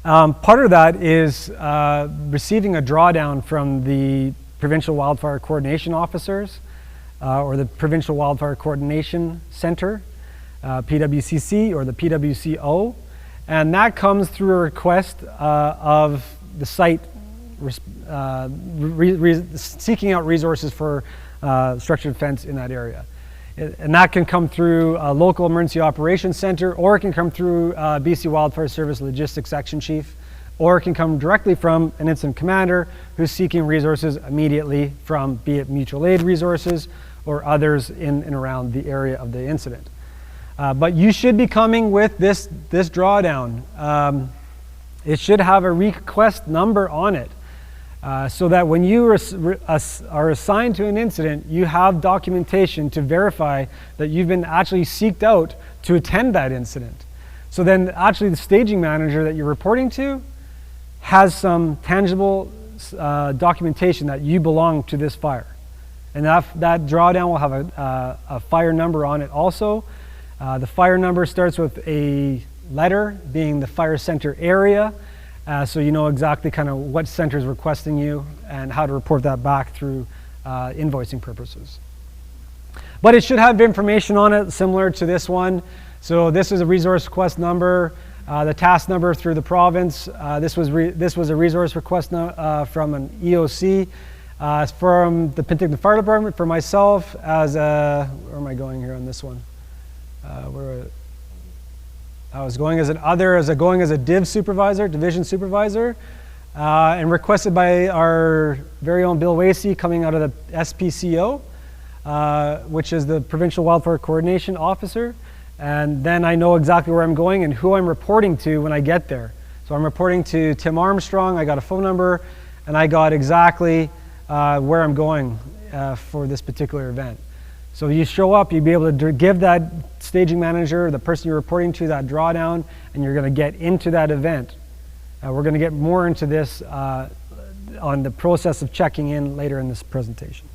Part of that is receiving a drawdown from the Provincial Wildfire Coordination Officers or the Provincial Wildfire Coordination Center, PWCC or the PWCO, and that comes through a request of the site seeking out resources for structured defense in that area. And that can come through a local emergency operations center, or it can come through BC Wildfire Service Logistics Section Chief, or it can come directly from an incident commander who's seeking resources immediately from, be it mutual aid resources or others in and around the area of the incident. But you should be coming with this drawdown. It should have a request number on it so that when you are assigned to an incident, you have documentation to verify that you've been actually seeked out to attend that incident. So then actually the staging manager that you're reporting to has some tangible documentation that you belong to this fire. And that drawdown will have a fire number on it also. The fire number starts with a letter being the fire center area, so you know exactly kind of what center is requesting you and how to report that back through invoicing purposes. But it should have information on it similar to this one. So this is a resource request number, the task number through the province. This was a resource request from an EOC from the Penticton Fire Department for myself as a, where am I going here on this one? I was going as a div supervisor, division supervisor, and requested by our very own Bill Wasey coming out of the SPCO, which is the Provincial Wildfire Coordination Officer. And then I know exactly where I'm going and who I'm reporting to when I get there. So I'm reporting to Tim Armstrong, I got a phone number, and I got exactly where I'm going for this particular event. So you show up, you'll be able to give that staging manager, the person you're reporting to, that drawdown, and you're going to get into that event. We're going to get more into this on the process of checking in later in this presentation.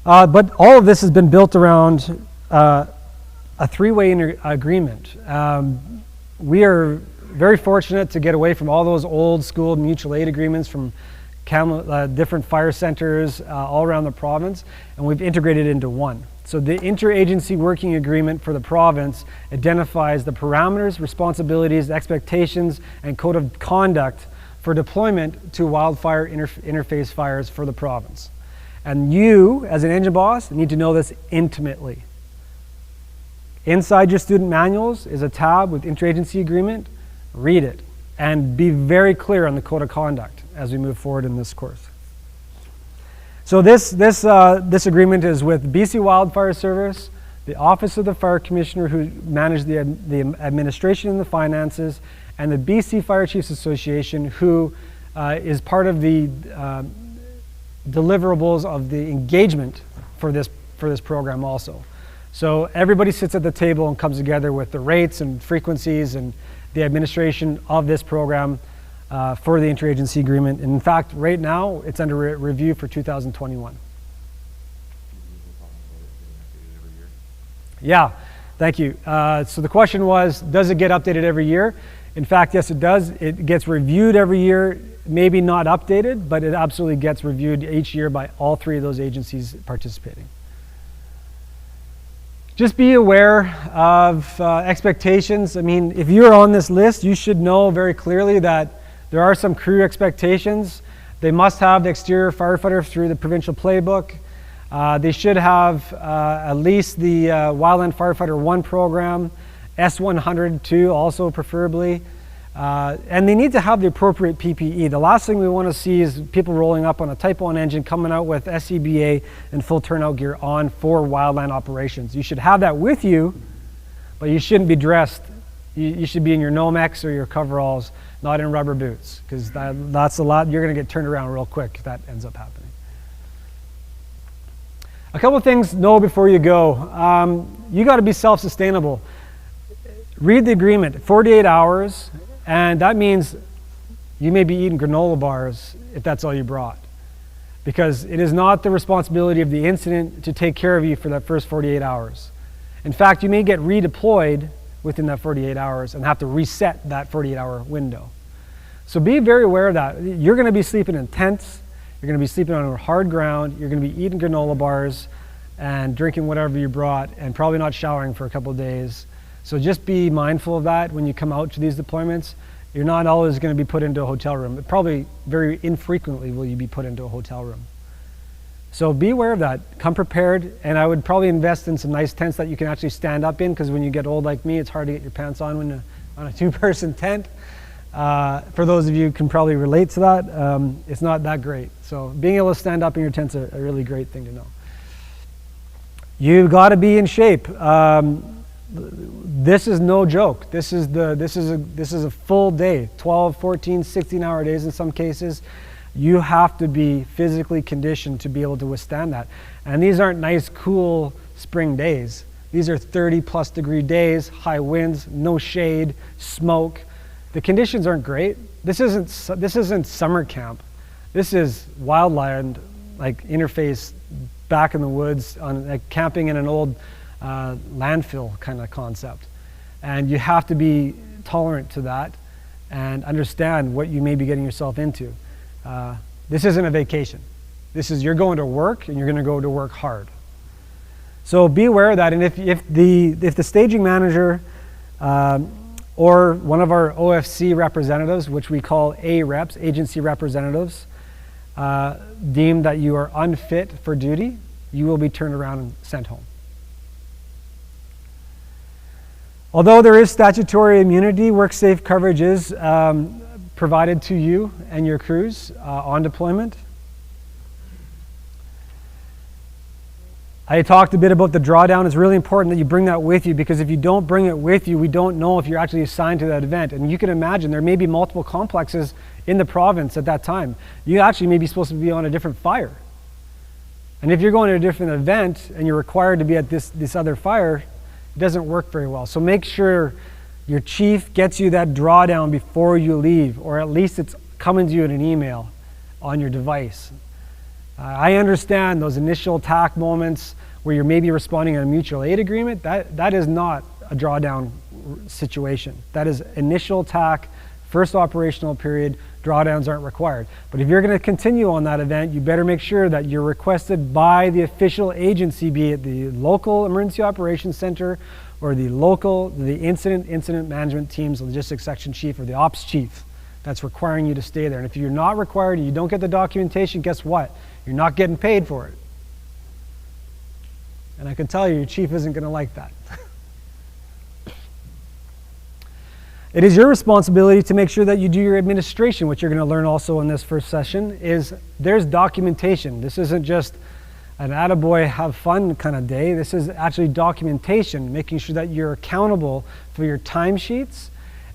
But all of this has been built around a three-way agreement. We are very fortunate to get away from all those old school mutual aid agreements from different fire centers all around the province, and we've integrated into one. So the Interagency Working Agreement for the province identifies the parameters, responsibilities, expectations, and code of conduct for deployment to wildfire interface fires for the province. And you, as an engine boss, need to know this intimately. Inside your student manuals is a tab with Interagency Agreement. Read it and be very clear on the code of conduct as we move forward in this course. So this agreement is with BC Wildfire Service, the Office of the Fire Commissioner who manages the administration and the finances, and the BC Fire Chiefs Association who is part of the deliverables of the engagement for this program also. So everybody sits at the table and comes together with the rates and frequencies and the administration of this program for the Interagency Agreement. And in fact, right now, it's under review for 2021. Yeah, thank you. So the question was, does it get updated every year? In fact, yes, it does. It gets reviewed every year, maybe not updated, but it absolutely gets reviewed each year by all three of those agencies participating. Just be aware of expectations. I mean, if you're on this list, you should know very clearly that there are some crew expectations. They must have the exterior firefighter through the provincial playbook. They should have at least the Wildland Firefighter 1 program, S100 too, also preferably. And they need to have the appropriate PPE. The last thing we want to see is people rolling up on a Type 1 engine coming out with SCBA and full turnout gear on for wildland operations. You should have that with you, but you shouldn't be dressed. You should be in your Nomex or your coveralls, not in rubber boots, because that's a lot. You're going to get turned around real quick if that ends up happening. A couple of things know before you go. You got to be self-sustainable. Read the agreement, 48 hours. And that means you may be eating granola bars if that's all you brought, because it is not the responsibility of the incident to take care of you for that first 48 hours. In fact, you may get redeployed within that 48 hours and have to reset that 48-hour window. So be very aware of that. You're going to be sleeping in tents, you're going to be sleeping on hard ground, you're going to be eating granola bars and drinking whatever you brought, and probably not showering for a couple of days. So just be mindful of that when you come out to these deployments. You're not always going to be put into a hotel room, but probably very infrequently will you be put into a hotel room. So be aware of that. Come prepared, and I would probably invest in some nice tents that you can actually stand up in, because when you get old like me, it's hard to get your pants on when on a two-person tent. For those of you who can probably relate to that, it's not that great. So being able to stand up in your tent's a really great thing to know. You've got to be in shape. This is no joke. This is a full day, 12, 14, 16-hour days in some cases. You have to be physically conditioned to be able to withstand that. And these aren't nice, cool spring days. These are 30+ degree days, high winds, no shade, smoke. The conditions aren't great. This isn't summer camp. This is wildland, like interface back in the woods, on like camping in an old landfill kind of concept. And you have to be tolerant to that and understand what you may be getting yourself into. This isn't a vacation. You're going to work, and you're going to go to work hard. So be aware of that. And if the staging manager or one of our OFC representatives, which we call A-reps, agency representatives, deem that you are unfit for duty, you will be turned around and sent home. Although there is statutory immunity, work-safe coverage is provided to you and your crews on deployment. I talked a bit about the drawdown. It's really important that you bring that with you, because if you don't bring it with you, we don't know if you're actually assigned to that event. And you can imagine there may be multiple complexes in the province at that time. You actually may be supposed to be on a different fire. And if you're going to a different event and you're required to be at this other fire, it doesn't work very well. So make sure your chief gets you that drawdown before you leave, or at least it's coming to you in an email on your device. I understand those initial attack moments where you're maybe responding on a mutual aid agreement. That is not a drawdown situation. That is initial attack, first operational period. Drawdowns aren't required. But if you're going to continue on that event, you better make sure that you're requested by the official agency, be it the local emergency operations center or the incident management team's logistics section chief or the ops chief that's requiring you to stay there. And if you're not required and you don't get the documentation, guess what? You're not getting paid for it. And I can tell you, your chief isn't going to like that. It is your responsibility to make sure that you do your administration. What you're going to learn also in this first session is there's documentation. This isn't just an attaboy, have fun kind of day. This is actually documentation, making sure that you're accountable for your timesheets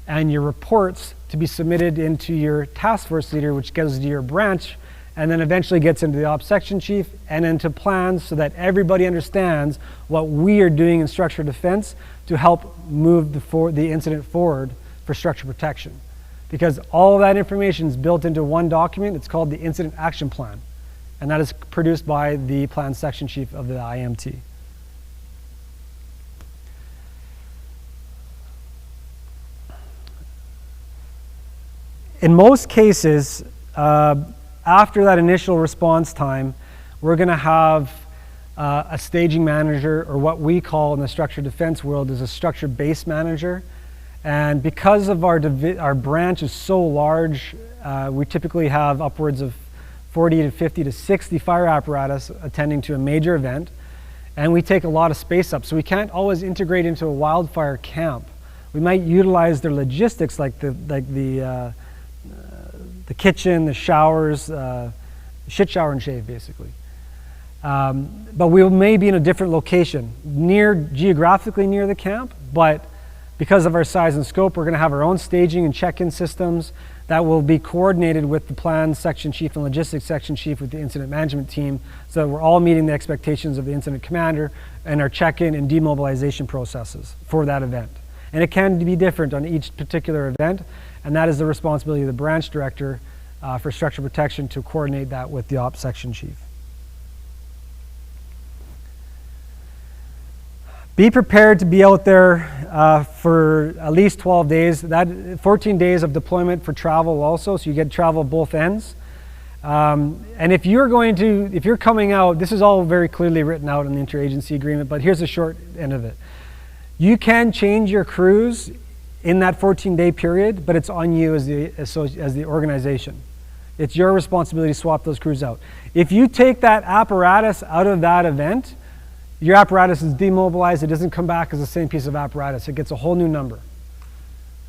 and your reports to be submitted into your task force leader, which goes to your branch, and then eventually gets into the ops section chief and into plans, so that everybody understands what we are doing in structural defense to help move the incident forward for structural protection. Because all of that information is built into one document. It's called the Incident Action Plan, and that is produced by the plan section chief of the IMT. In most cases, after that initial response time, we're going to have a staging manager, or what we call in the structured defense world is a structured base manager. And because of our branch is so large, we typically have upwards of 40 to 50 to 60 fire apparatus attending to a major event, and we take a lot of space up. So we can't always integrate into a wildfire camp. We might utilize their logistics, like the kitchen, the showers, shit shower and shave basically. But we may be in a different location, geographically near the camp, but because of our size and scope, we're going to have our own staging and check-in systems that will be coordinated with the plan section chief and logistics section chief with the incident management team, so that we're all meeting the expectations of the incident commander and our check-in and demobilization processes for that event. And it can be different on each particular event, and that is the responsibility of the branch director for structural protection to coordinate that with the ops section chief. Be prepared to be out there for at least 12 days. That 14 days of deployment for travel also, so you get travel both ends. And if you're coming out, this is all very clearly written out in the interagency agreement, but here's the short end of it. You can change your crews in that 14-day period, but it's on you as the organization. It's your responsibility to swap those crews out. If you take that apparatus out of that event, your apparatus is demobilized. It doesn't come back as the same piece of apparatus. It gets a whole new number.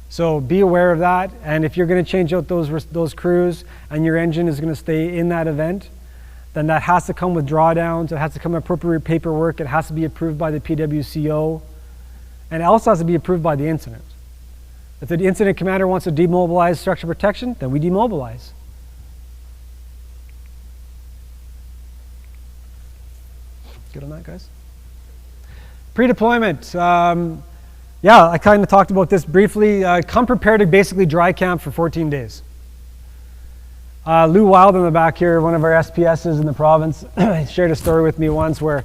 So be aware of that. And if you're going to change out those crews and your engine is going to stay in that event, then that has to come with drawdowns. It has to come with appropriate paperwork. It has to be approved by the PWCO. And it also has to be approved by the incident. If the incident commander wants to demobilize structure protection, then we demobilize. Good on that, guys? Pre-deployment. Yeah, I kind of talked about this briefly. Come prepared to basically dry camp for 14 days. Lou Wild in the back here, one of our SPSs in the province, shared a story with me once where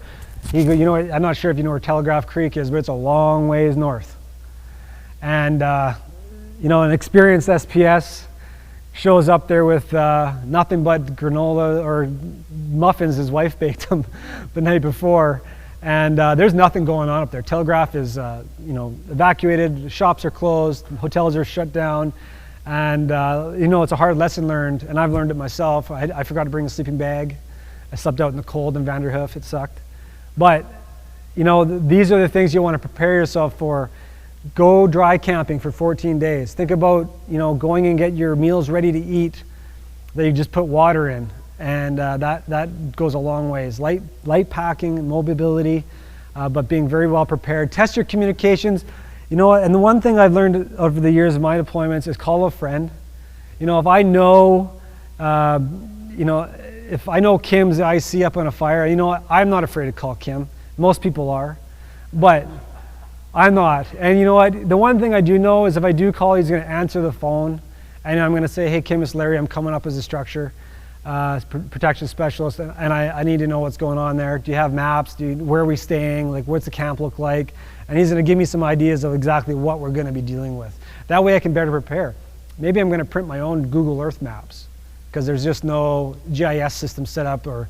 I'm not sure if you know where Telegraph Creek is, but it's a long ways north. And an experienced SPS shows up there with nothing but granola or muffins his wife baked him the night before. And there's nothing going on up there. Telegraph is evacuated, shops are closed, hotels are shut down. And it's a hard lesson learned, and I've learned it myself. I forgot to bring a sleeping bag. I slept out in the cold in Vanderhoof. It sucked. But these are the things you want to prepare yourself for. Go dry camping for 14 days. Think about going and get your meals ready to eat that you just put water in, and that goes a long ways. Light packing, mobility, but being very well prepared. Test your communications. And the one thing I've learned over the years of my deployments is call a friend. If I know, if I know Kim's the IC up on a fire, I'm not afraid to call Kim. Most people are, but I'm not. And you know what? The one thing I do know is if I do call, he's going to answer the phone, and I'm going to say, "Hey, Kim, it's Larry. I'm coming up as a structure protection specialist, and I need to know what's going on there. Do you have maps? Where are we staying? Like, what's the camp look like?" And he's going to give me some ideas of exactly what we're going to be dealing with. That way I can better prepare. Maybe I'm going to print my own Google Earth maps because there's just no GIS system set up or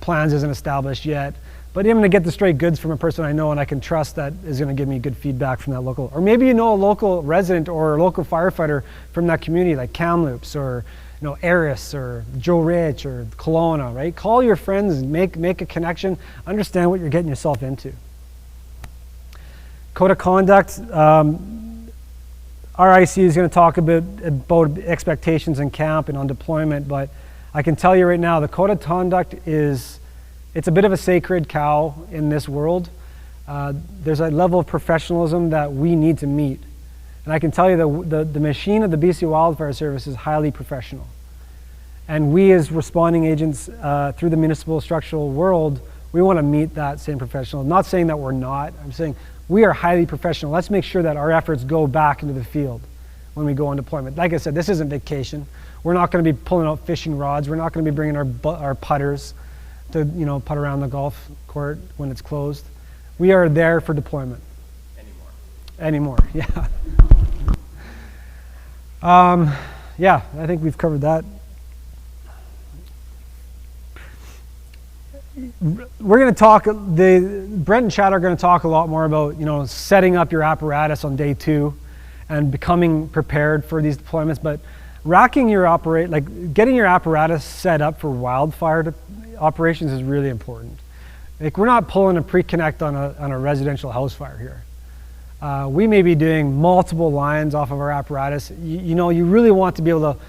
plans isn't established yet. But I'm going to get the straight goods from a person I know and I can trust that is going to give me good feedback from that local. Or maybe a local resident or a local firefighter from that community like Kamloops or Eris or Joe Rich or Kelowna, right? Call your friends and make a connection. Understand what you're getting yourself into. Code of conduct. RIC is going to talk a bit about expectations in camp and on deployment, but I can tell you right now the code of conduct it's a bit of a sacred cow in this world. There's a level of professionalism that we need to meet. And I can tell you that the machine of the BC Wildfire Services is highly professional. And we as responding agents through the municipal structural world, we want to meet that same professional. I'm not saying that we're not. I'm saying we are highly professional. Let's make sure that our efforts go back into the field when we go on deployment. Like I said, this isn't vacation. We're not going to be pulling out fishing rods. We're not going to be bringing our putters to putt around the golf court when it's closed. We are there for deployment. Anymore, yeah. Yeah, I think we've covered that. We're going to talk, Brent and Chad are going to talk a lot more about, setting up your apparatus on day 2 and becoming prepared for these deployments, but getting your apparatus set up for wildfire operations is really important. Like, we're not pulling a pre-connect on a residential house fire here. We may be doing multiple lines off of our apparatus. You really want to be able to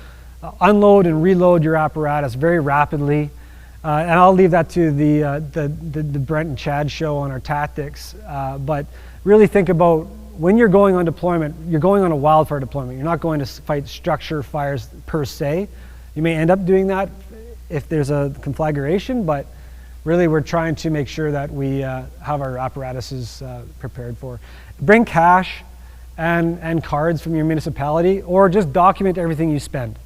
unload and reload your apparatus very rapidly. And I'll leave that to the Brent and Chad show on our tactics. But really think about when you're going on deployment, you're going on a wildfire deployment. You're not going to fight structure fires per se. You may end up doing that if there's a conflagration, but really we're trying to make sure that we have our apparatuses prepared for. Bring cash and cards from your municipality, or just document everything you spend.